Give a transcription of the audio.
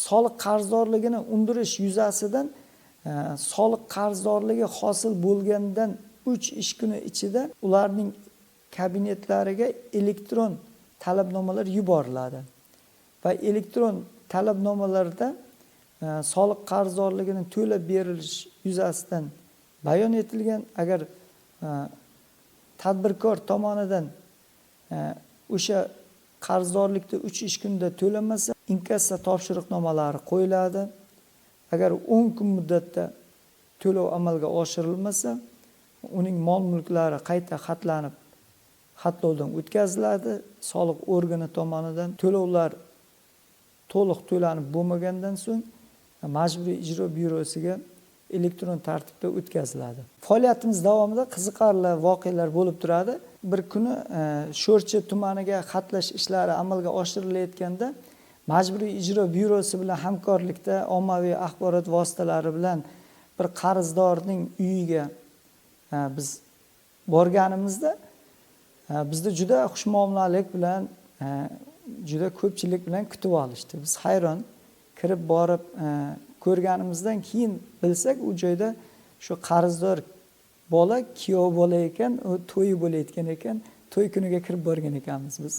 soliq qarzdorligini undirish yuzasidan soliq qarzdorligi hosil bo'lgandan 3 ish kuni ichida ularning kabinetlariga elektron talabnomalar yuboriladi. Va elektron talabnomalarda soliq qarzdorligini to'lab berilish yuzasidan bayon etilgan. Agar tadbirkor tomonidan o'sha qarzdorlikni 3 ish kunida to'lanmasa, inkassa topshiriqnomalari qo'yiladi. Agar 10 kun muddatda to'lov amalga oshirilmasa, uning mol-mulklari qayta xatlanib, xatlovdan o'tkaziladi. Soliq organi tomonidan to'lovlar to'liq to'lanib bo'lmagandan so'ng Majburiy ijro byurosiga elektron tartibda o'tkaziladi. Faoliyatimiz davomida qiziqarli voqealar bo'lib turadi. Bir kuni Sho'rchi tumaniga xatlash ishlari amalga oshirilayotganda Majburiy ijro byurosi bilan hamkorlikda ommaviy axborot vositalari bilan bir qarzdorning uyiga biz borganimizda bizni juda xushmuomalalik bilan juda ko'pchilik bilan kutib olishdi. Biz hayron kirib borib ko'rganimizdan keyin bilsak, u joyda shu qarzdor bola kuyov bola ekan, u to'yi bo'layotgan ekan, to'y kuniga kirib borgan ekanmiz biz.